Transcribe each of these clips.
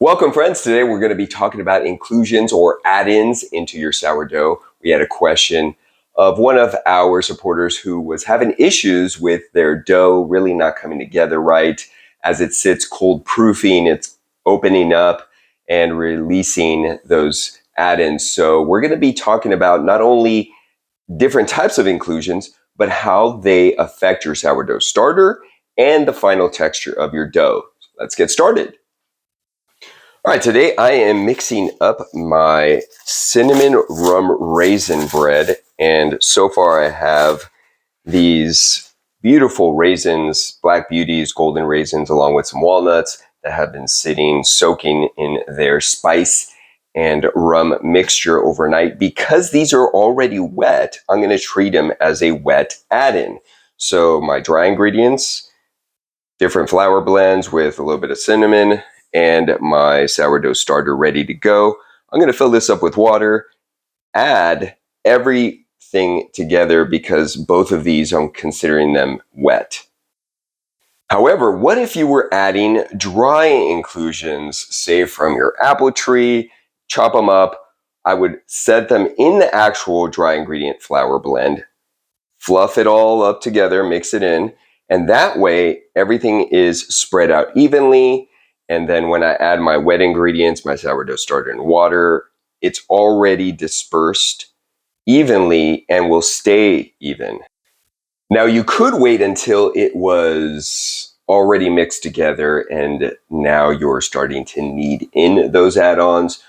Welcome, friends. Today we're going to be talking about inclusions or add-ins into your sourdough. We had a question of one of our supporters who was having issues with their dough really not coming together right. As it sits cold proofing, it's opening up and releasing those add-ins. So we're going to be talking about not only different types of inclusions, but how they affect your sourdough starter and the final texture of your dough. Let's get started. All right, today I am mixing up my cinnamon rum raisin bread, and so far I have these beautiful raisins, black beauties, golden raisins, along with some walnuts that have been sitting, soaking in their spice and rum mixture overnight. Because these are already wet, I'm going to treat them as a wet add-in. So my dry ingredients, different flour blends with a little bit of cinnamon, and my sourdough starter ready to go. I'm going to fill this up with water, add everything together because both of these I'm considering them wet. However, what if you were adding dry inclusions, say from your apple tree, chop them up? I would set them in the actual dry ingredient flour blend, fluff it all up together, mix it in, and that way everything is spread out evenly. And then when I add my wet ingredients, my sourdough starter and water, it's already dispersed evenly and will stay even. Now you could wait until it was already mixed together and now you're starting to knead in those add-ons.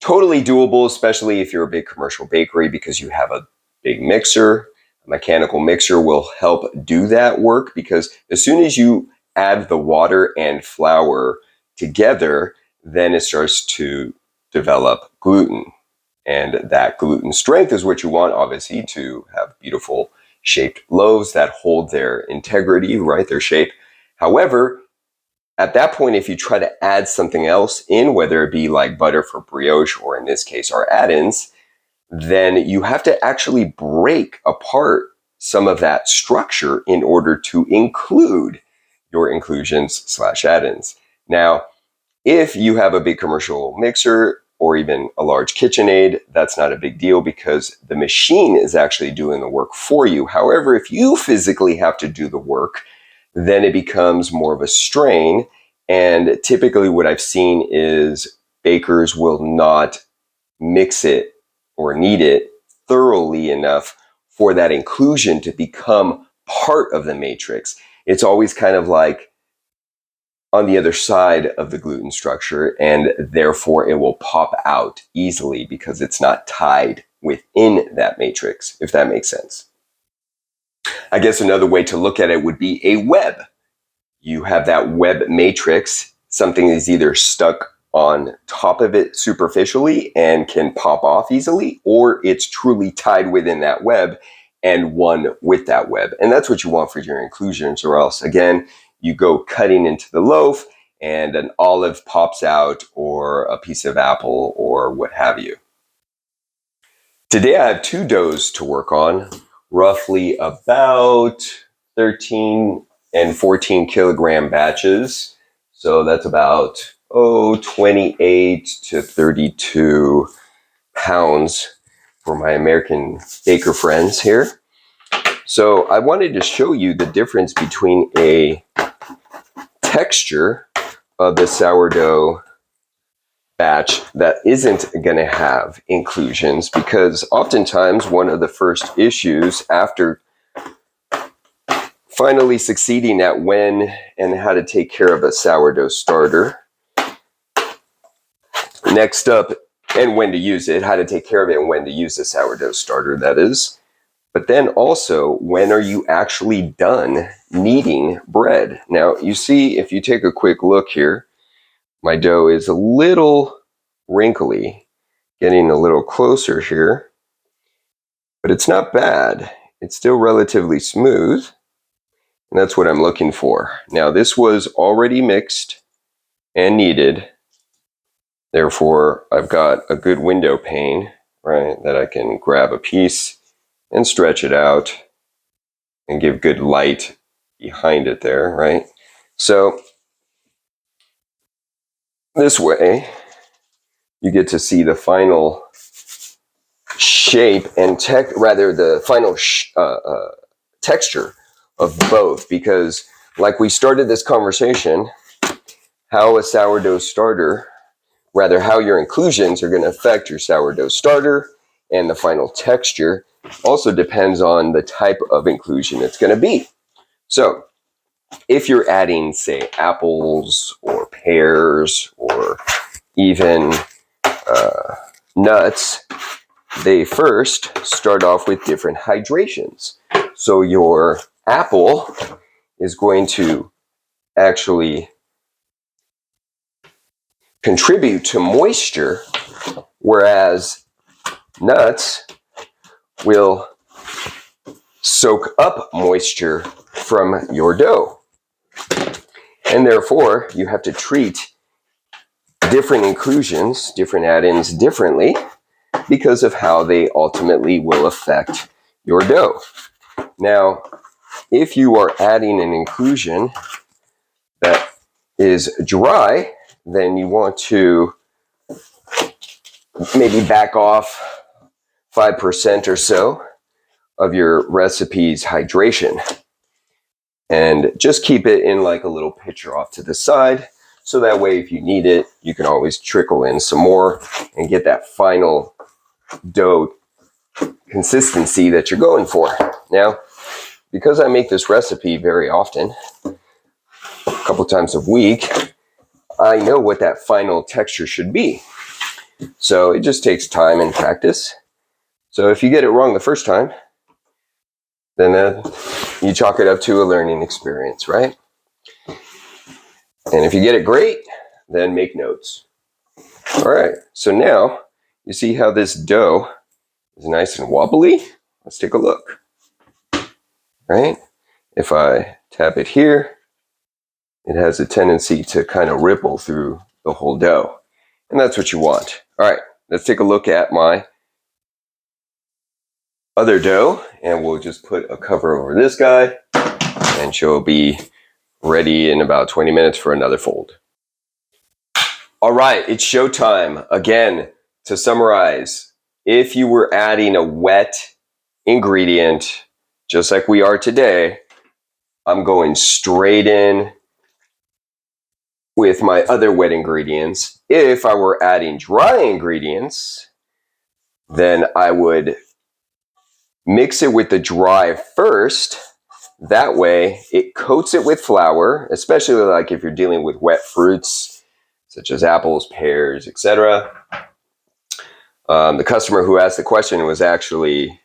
Totally doable, especially if you're a big commercial bakery because you have a big mixer. A mechanical mixer will help do that work because as soon as you add the water and flour together, then it starts to develop gluten. And that gluten strength is what you want, obviously, to have beautiful shaped loaves that hold their integrity, right, their shape. However, at that point, if you try to add something else in, whether it be like butter for brioche or in this case our add-ins, then you have to actually break apart some of that structure in order to include your inclusions/add-ins. Now, if you have a big commercial mixer or even a large KitchenAid, that's not a big deal because the machine is actually doing the work for you. However, if you physically have to do the work, then it becomes more of a strain. And typically what I've seen is bakers will not mix it or knead it thoroughly enough for that inclusion to become part of the matrix. It's always kind of like on the other side of the gluten structure, and therefore it will pop out easily because it's not tied within that matrix, if that makes sense. I guess another way to look at it would be a web. You have that web matrix, something is either stuck on top of it superficially and can pop off easily, or it's truly tied within that web and one with that web. And that's what you want for your inclusions, or else, again, you go cutting into the loaf and an olive pops out or a piece of apple or what have you. Today I have two doughs to work on, roughly about 13 and 14 kilogram batches. So that's about 28 to 32 pounds for my American baker friends here. So I wanted to show you the difference between a texture of the sourdough batch that isn't going to have inclusions, because oftentimes one of the first issues after finally succeeding at when and how to take care of a sourdough starter, next up, and when to use it, how to take care of it and when to use the sourdough starter, that is. But then also, when are you actually done kneading bread? Now, you see, if you take a quick look here, my dough is a little wrinkly, getting a little closer here, but it's not bad. It's still relatively smooth, and that's what I'm looking for. Now, this was already mixed and kneaded, therefore I've got a good window pane, right, that I can grab a piece and stretch it out and give good light behind it there, right? So This way, you get to see the final shape and the final texture of both, because like we started this conversation, how a sourdough starter, rather how your inclusions are going to affect your sourdough starter and the final texture also depends on the type of inclusion it's going to be. So if you're adding, say, apples or pears or even nuts, they first start off with different hydrations. So your apple is going to actually contribute to moisture, whereas nuts will soak up moisture from your dough. And therefore, you have to treat different inclusions, different add-ins differently because of how they ultimately will affect your dough. Now, if you are adding an inclusion that is dry, then you want to maybe back off 5% or so of your recipe's hydration. And just keep it in like a little pitcher off to the side. So that way, if you need it, you can always trickle in some more and get that final dough consistency that you're going for. Now, because I make this recipe very often, a couple times a week, I know what that final texture should be. So it just takes time and practice. So if you get it wrong the first time, then you chalk it up to a learning experience, right? And if you get it great, then make notes. All right, so now you see how this dough is nice and wobbly? Let's take a look. Right? If I tap it here, it has a tendency to kind of ripple through the whole dough. And that's what you want. All right, let's take a look at my other dough, and we'll just put a cover over this guy, and she'll be ready in about 20 minutes for another fold. All right, it's showtime. Again, to summarize, if you were adding a wet ingredient, just like we are today, I'm going straight in with my other wet ingredients. If I were adding dry ingredients, then I would mix it with the dry first. That way, it coats it with flour, especially like if you're dealing with wet fruits, such as apples, pears, etc. The customer who asked the question was actually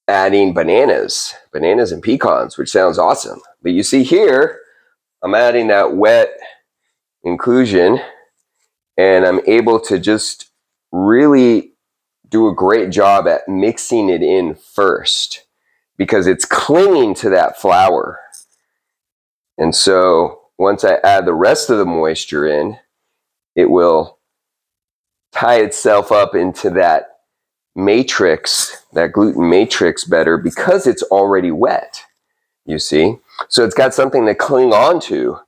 adding bananas and pecans, which sounds awesome. But you see here, I'm adding that wet inclusion, and I'm able to just really do a great job at mixing it in first because it's clinging to that flour. And so once I add the rest of the moisture in, it will tie itself up into that matrix, that gluten matrix better because it's already wet, you see? So it's got something to cling on to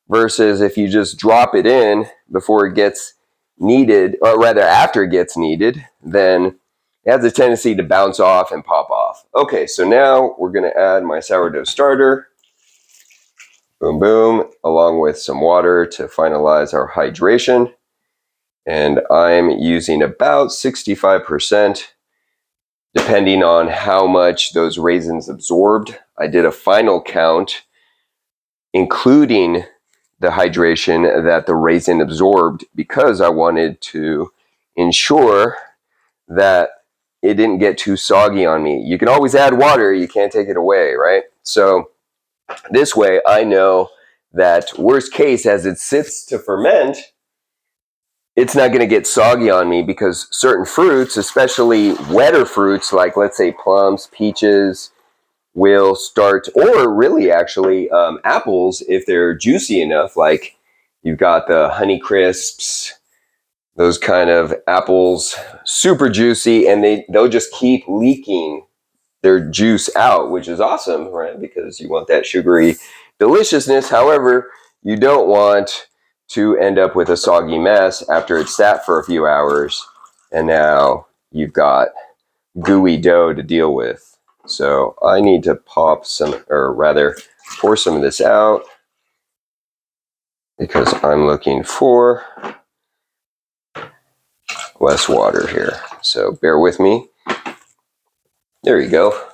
versus if you just drop it in before it gets kneaded, or rather after it gets kneaded, then it has a tendency to bounce off and pop off. Okay, so now we're gonna add my sourdough starter. Boom, boom, along with some water to finalize our hydration. And I'm using about 65%, depending on how much those raisins absorbed. I did a final count, including the hydration that the raisin absorbed, because I wanted to ensure that it didn't get too soggy on me. You can always add water, you can't take it away, right? So this way I know that worst case, as it sits to ferment, it's not going to get soggy on me because certain fruits, especially wetter fruits like let's say plums, peaches, will start, or really actually apples if they're juicy enough, like you've got the Honey Crisps, those kind of apples, super juicy, and they'll just keep leaking their juice out, which is awesome, right? Because you want that sugary deliciousness. However, you don't want to end up with a soggy mess after it's sat for a few hours, and now you've got gooey dough to deal with. So I need to pop some, or rather pour some of this out, because I'm looking for less water here. So bear with me. There you go.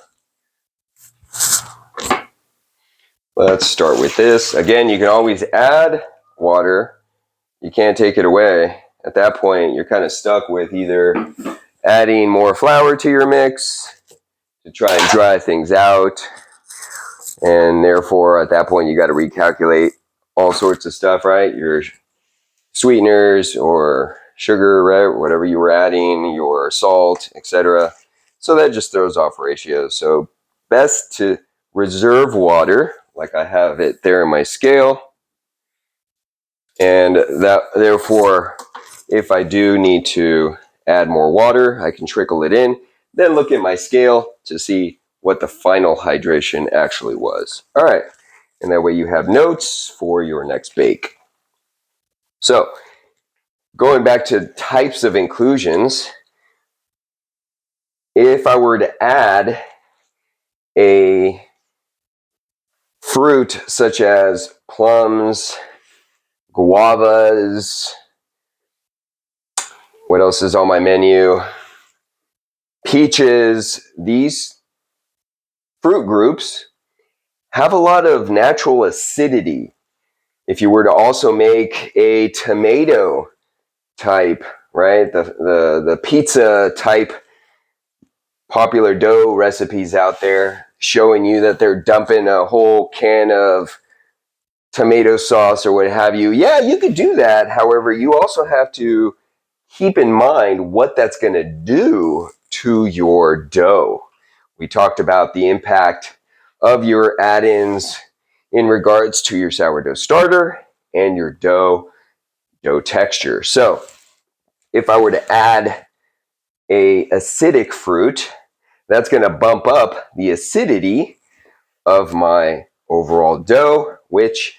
Let's start with this. Again, you can always add water. You can't take it away. At that point, you're kind of stuck with either adding more flour to your mix to try and dry things out, and therefore at that point you got to recalculate all sorts of stuff, right? Your sweeteners or sugar, right? Whatever you were adding, your salt, etc. So that just throws off ratios. So best to reserve water, like I have it there in my scale. And that, therefore, if I do need to add more water, I can trickle it in, then look at my scale to see what the final hydration actually was. All right, and that way you have notes for your next bake. So, going back to types of inclusions, if I were to add a fruit such as plums, guavas, what else is on my menu? Peaches, these fruit groups have a lot of natural acidity. If you were to also make a tomato type, right, the pizza type popular dough recipes out there showing you that they're dumping a whole can of tomato sauce or what have you. Yeah, you could do that. However, you also have to keep in mind what that's going to do to your dough. We talked about the impact of your add-ins in regards to your sourdough starter and your dough texture. So if I were to add a acidic fruit, that's going to bump up the acidity of my overall dough, which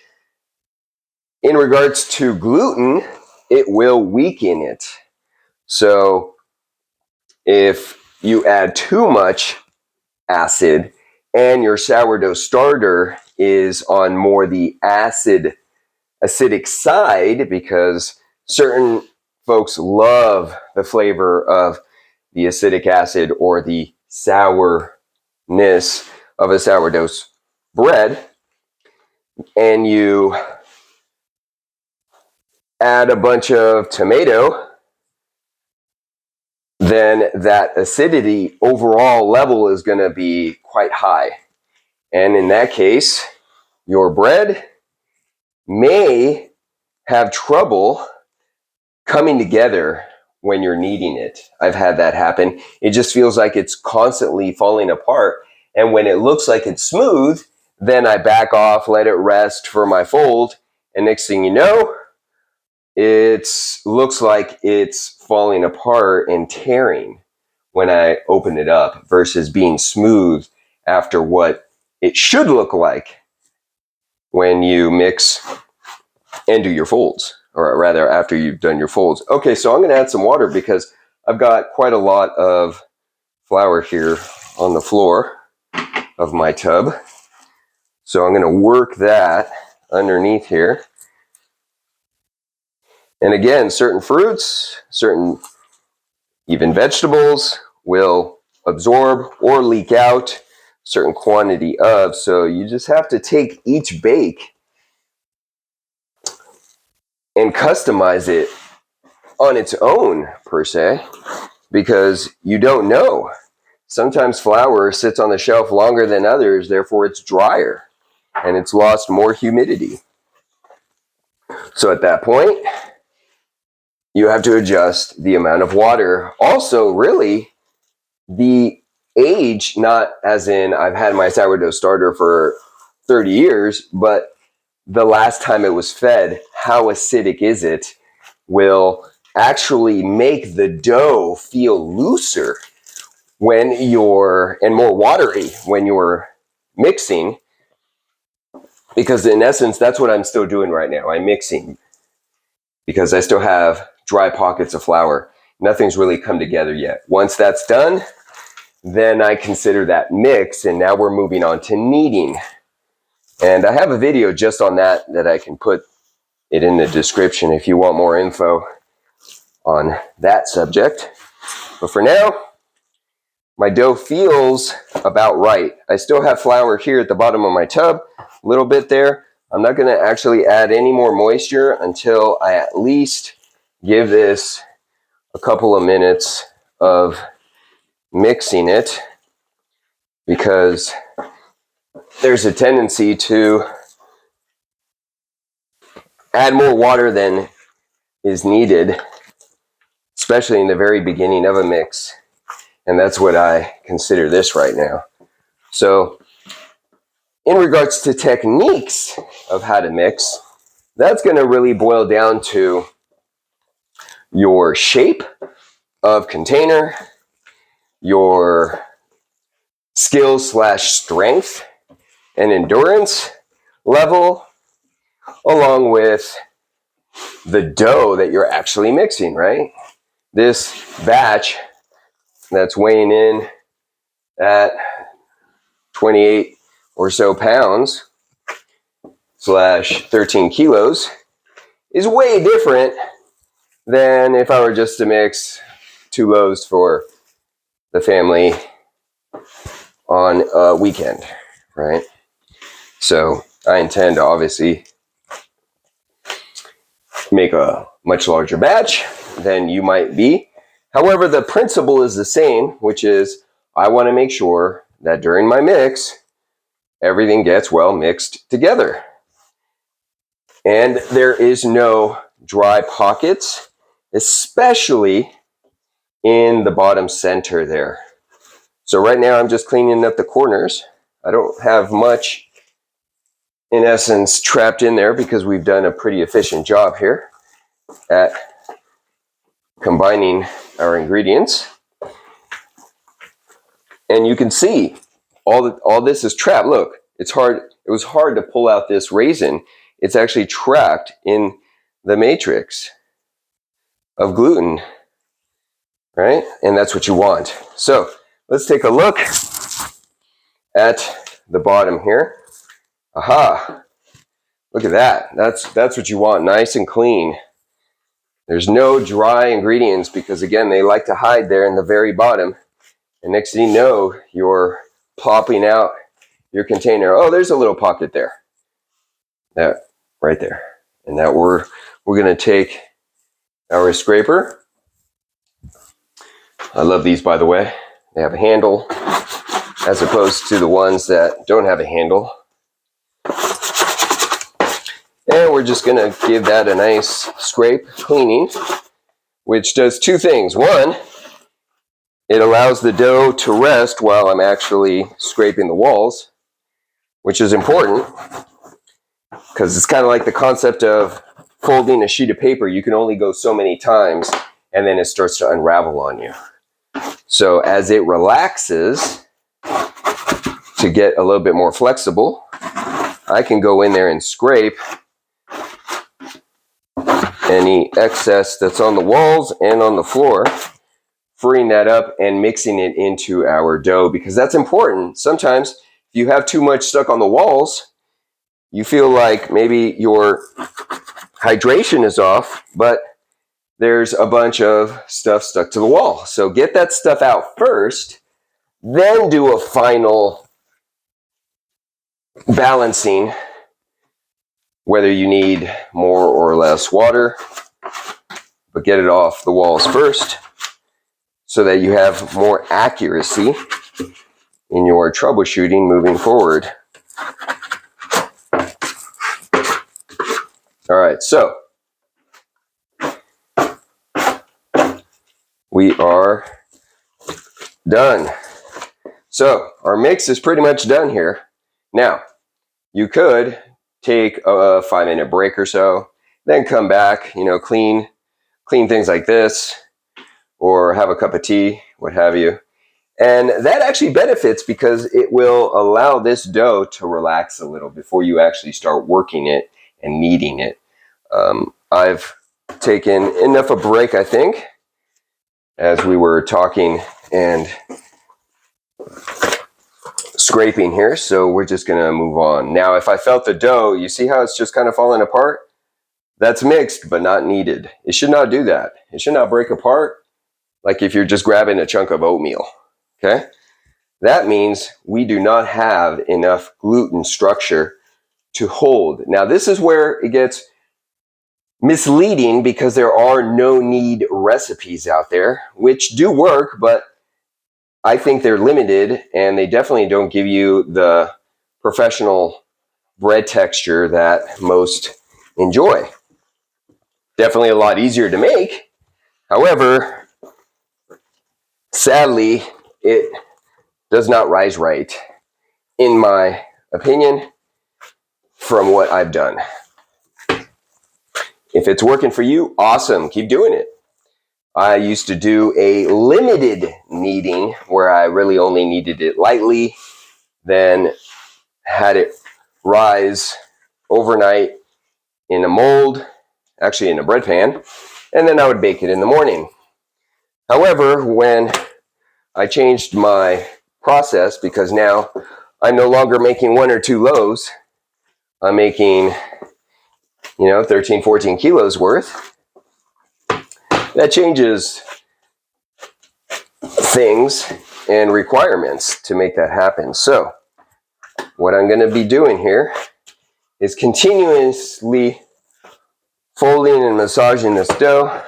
in regards to gluten, it will weaken it. So if you add too much acid and your sourdough starter is on more the acidic side, because certain folks love the flavor of the acidic acid or the sourness of a sourdough bread, and you add a bunch of tomato, then that acidity overall level is going to be quite high. And in that case, your bread may have trouble coming together when you're kneading it. I've had that happen. It just feels like it's constantly falling apart. And when it looks like it's smooth, then I back off, let it rest for my fold. And next thing you know, it looks like it's falling apart and tearing when I open it up versus being smooth after what it should look like when you mix and do your folds, or rather after you've done your folds. Okay, so I'm going to add some water because I've got quite a lot of flour here on the floor of my tub. So I'm going to work that underneath here. And again, certain fruits, certain even vegetables will absorb or leak out certain quantity of. So you just have to take each bake and customize it on its own, per se, because you don't know. Sometimes flour sits on the shelf longer than others, therefore it's drier and it's lost more humidity. So at that point, you have to adjust the amount of water. Also, really, the age, not as in I've had my sourdough starter for 30 years, but the last time it was fed, how acidic is it, will actually make the dough feel looser when and more watery when you're mixing, because in essence, that's what I'm still doing right now. I'm mixing. because I still have dry pockets of flour. Nothing's really come together yet. Once that's done, then I consider that mix, and now we're moving on to kneading. And I have a video just on that I can put it in the description if you want more info on that subject. But for now, my dough feels about right. I still have flour here at the bottom of my tub, a little bit there. I'm not going to actually add any more moisture until I at least give this a couple of minutes of mixing it, because there's a tendency to add more water than is needed, especially in the very beginning of a mix. And that's what I consider this right now. So in regards to techniques of how to mix, that's going to really boil down to your shape of container, your skill/strength and endurance level, along with the dough that you're actually mixing, right? This batch that's weighing in at 28 or so pounds /13 kilos is way different than if I were just to mix 2 loaves for the family on a weekend, right? So I intend to obviously make a much larger batch than you might be. However, the principle is the same, which is I want to make sure that during my mix, everything gets well mixed together. And there is no dry pockets, especially in the bottom center there. So right now I'm just cleaning up the corners. I don't have much, in essence, trapped in there because we've done a pretty efficient job here at combining our ingredients. And you can see all this is trapped. Look, it's hard. It was hard to pull out this raisin. It's actually trapped in the matrix of gluten, right? And that's what you want. So let's take a look at the bottom here. Aha! Look at that. That's what you want, nice and clean. There's no dry ingredients because, again, they like to hide there in the very bottom. And next thing you know, you're popping out your container. Oh, there's a little pocket there. That right there. And now we're going to take our scraper. I love these, by the way. They have a handle as opposed to the ones that don't have a handle. And we're just going to give that a nice scrape cleaning, which does 2 things. One, it allows the dough to rest while I'm actually scraping the walls, which is important because it's kind of like the concept of folding a sheet of paper. You can only go so many times and then it starts to unravel on you. So as it relaxes to get a little bit more flexible, I can go in there and scrape any excess that's on the walls and on the floor, freeing that up and mixing it into our dough, because that's important. Sometimes if you have too much stuck on the walls, you feel like maybe your hydration is off, but there's a bunch of stuff stuck to the wall. So get that stuff out first, then do a final balancing, whether you need more or less water, but get it off the walls first so that you have more accuracy in your troubleshooting moving forward. All right, so we are done. So our mix is pretty much done here. Now, you could take a 5-minute break or so, then come back, clean things like this, or have a cup of tea, what have you. And that actually benefits because it will allow this dough to relax a little before you actually start working it and kneading it. I've taken enough a break, I think, as we were talking and scraping here. So we're just going to move on. Now, if I felt the dough, you see how it's just kind of falling apart? That's mixed, but not kneaded. It should not do that. It should not break apart like if you're just grabbing a chunk of oatmeal. Okay? That means we do not have enough gluten structure to hold. Now, this is where it gets misleading because there are no knead recipes out there, which do work, but I think they're limited and they definitely don't give you the professional bread texture that most enjoy. Definitely a lot easier to make. However, sadly, it does not rise right, in my opinion, from what I've done. If it's working for you, awesome, keep doing it. I used to do a limited kneading where I really only kneaded it lightly, then had it rise overnight in a mold, actually in a bread pan, and then I would bake it in the morning. However, when I changed my process, because now I'm no longer making 1 or 2 loaves, I'm making 13, 14 kilos worth. That changes things and requirements to make that happen. So what I'm going to be doing here is continuously folding and massaging this dough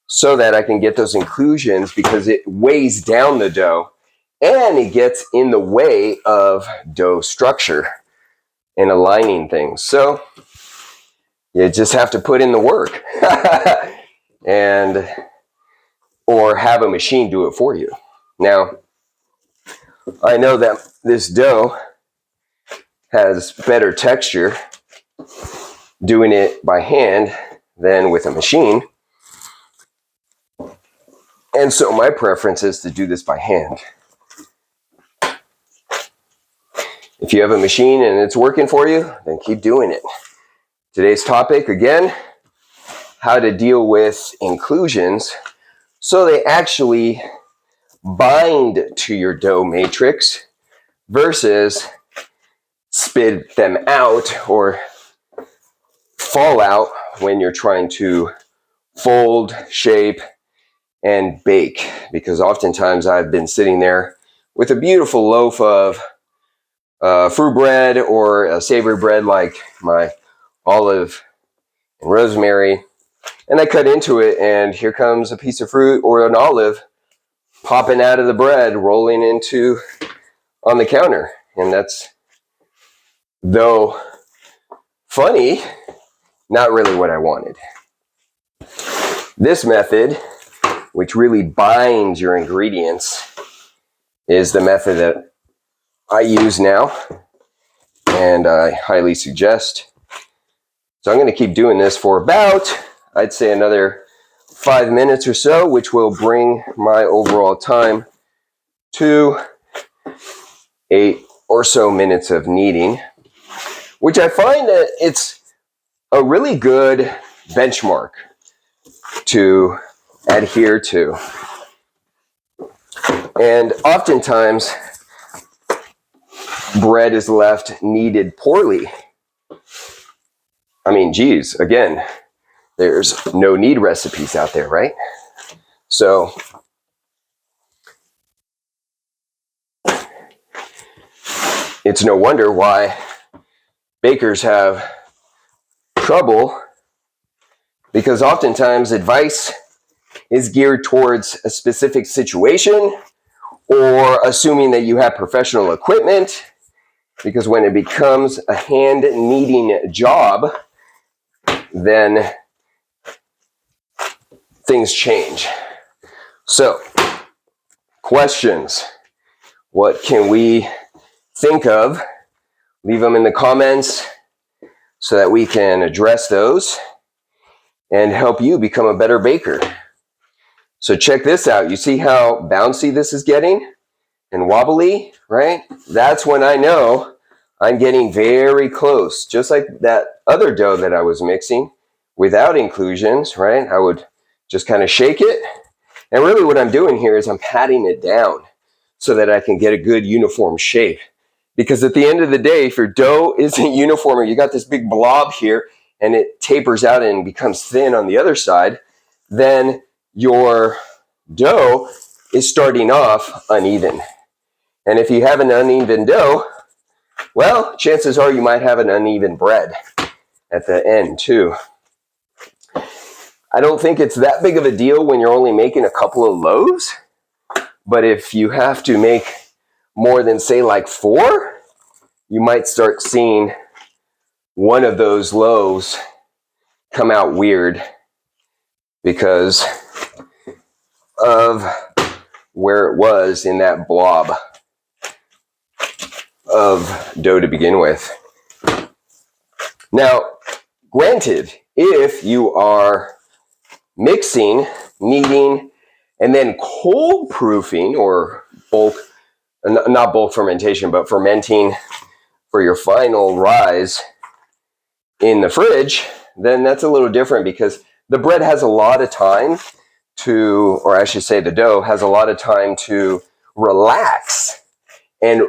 so that I can get those inclusions, because it weighs down the dough and it gets in the way of dough structure and aligning things. So you just have to put in the work and or have a machine do it for you. Now, I know that this dough has better texture doing it by hand than with a machine. And so my preference is to do this by hand. If you have a machine and it's working for you, then keep doing it. Today's topic, again, how to deal with inclusions so they actually bind to your dough matrix versus spit them out or fall out when you're trying to fold, shape, and bake. Because oftentimes I've been sitting there with a beautiful loaf of fruit bread or a savory bread like my olive and rosemary, and I cut into it and here comes a piece of fruit or an olive popping out of the bread, rolling into on the counter. And that's, though funny, not really what I wanted. This method, which really binds your ingredients, is the method that I use now and I highly suggest. So I'm going to keep doing this for about, I'd say, another 5 minutes or so, which will bring my overall time to 8 or so minutes of kneading, which I find that it's a really good benchmark to adhere to. And oftentimes, bread is left kneaded poorly. I mean, geez, again, there's no knead recipes out there, right? So it's no wonder why bakers have trouble, because oftentimes advice is geared towards a specific situation or assuming that you have professional equipment, because when it becomes a hand kneading job, then things change. So, questions. What can we think of? Leave them in the comments so that we can address those and help you become a better baker. So check this out. You see how bouncy this is getting and wobbly, right? That's when I know I'm getting very close. Just like that other dough that I was mixing without inclusions, right? I would just kind of shake it. And really what I'm doing here is I'm patting it down so that I can get a good uniform shape. Because at the end of the day, if your dough isn't uniform or you got this big blob here and it tapers out and becomes thin on the other side, then your dough is starting off uneven. And if you have an uneven dough, well, chances are you might have an uneven bread at the end too. I don't think it's that big of a deal when you're only making a couple of loaves, but if you have to make more than, say, like 4, you might start seeing one of those loaves come out weird because of where it was in that blob of dough to begin with. Now, granted, if you are mixing, kneading, and then cold proofing or not bulk fermentation, but fermenting for your final rise in the fridge, then that's a little different because the bread has a lot of time to, or I should say the dough has a lot of time to relax and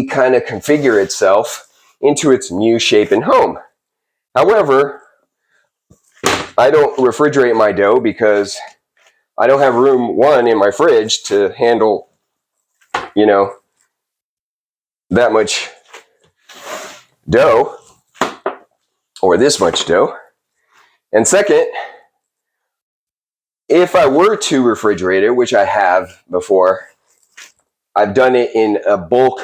kind of configure itself into its new shape and home. However, I don't refrigerate my dough because I don't have room, one, in my fridge to handle, that much dough or this much dough. And second, if I were to refrigerate it, which I have before, I've done it in a bulk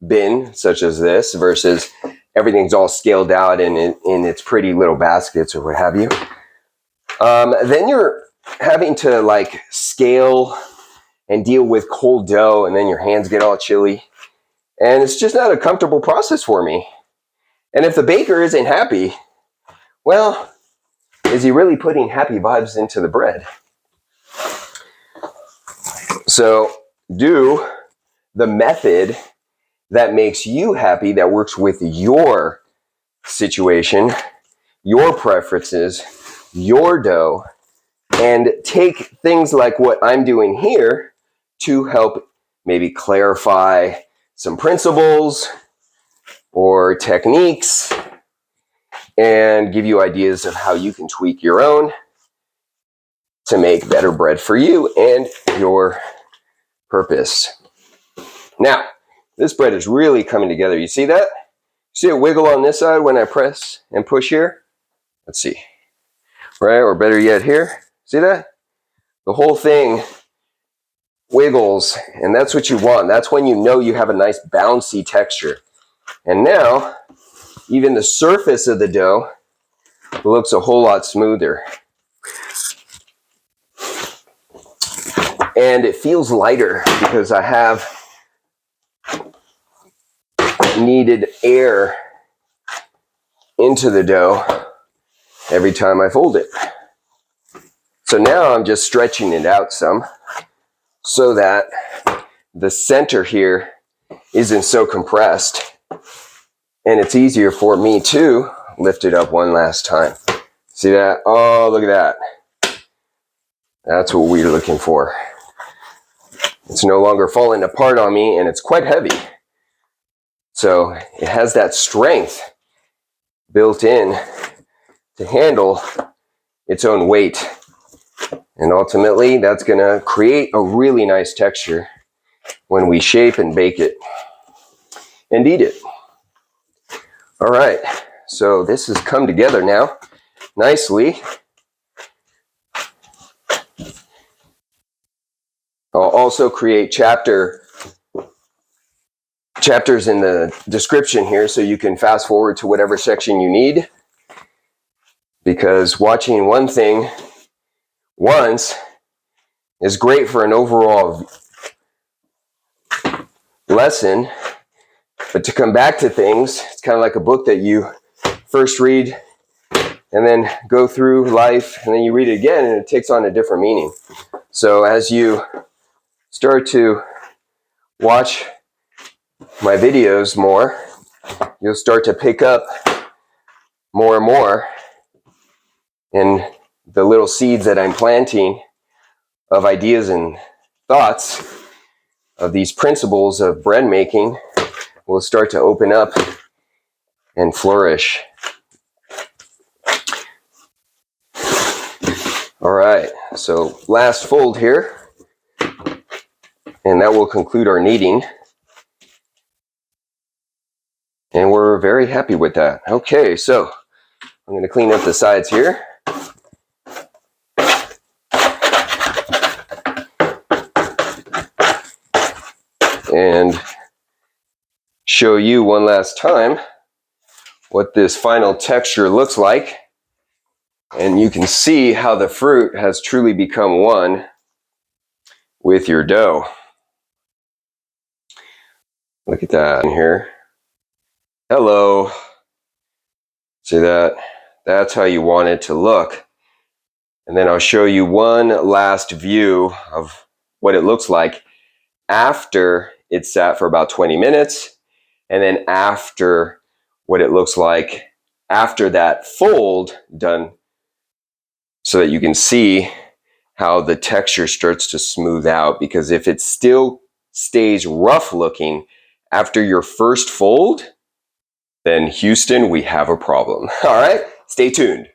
bin such as this versus everything's all scaled out and in its pretty little baskets or what have you. Then you're having to like scale and deal with cold dough, and then your hands get all chilly. And it's just not a comfortable process for me. And if the baker isn't happy, well, is he really putting happy vibes into the bread? So do the method that makes you happy, that works with your situation, your preferences, your dough, and take things like what I'm doing here to help maybe clarify some principles or techniques and give you ideas of how you can tweak your own to make better bread for you and your purpose. Now, this bread is really coming together. You see that? See it wiggle on this side when I press and push here? Let's see. Right, or better yet here. See that? The whole thing wiggles, and that's what you want. That's when you know you have a nice bouncy texture. And now, even the surface of the dough looks a whole lot smoother. And it feels lighter because I have kneaded air into the dough every time I fold it. So now I'm just stretching it out some so that the center here isn't so compressed, and it's easier for me to lift it up one last time. See that? Oh, look at that. That's what we're looking for. It's no longer falling apart on me, and it's quite heavy. So it has that strength built in to handle its own weight. And ultimately, that's going to create a really nice texture when we shape and bake it and eat it. All right, so this has come together now nicely. I'll also create chapters in the description here so you can fast forward to whatever section you need, because watching one thing once is great for an overall lesson, but to come back to things, it's kind of like a book that you first read and then go through life, and then you read it again and it takes on a different meaning. So as you start to watch my videos more, you'll start to pick up more and more And the little seeds that I'm planting of ideas and thoughts of these principles of bread making will start to open up and flourish. All right, so last fold here, and that will conclude our kneading. And we're very happy with that. Okay, so I'm going to clean up the sides here. And show you one last time what this final texture looks like. And you can see how the fruit has truly become one with your dough. Look at that in here. Hello. See that? That's how you want it to look. And then I'll show you one last view of what it looks like after it's sat for about 20 minutes. And then after what it looks like after that fold done, so that you can see how the texture starts to smooth out. Because if it still stays rough looking after your first fold, then Houston, we have a problem. All right, stay tuned.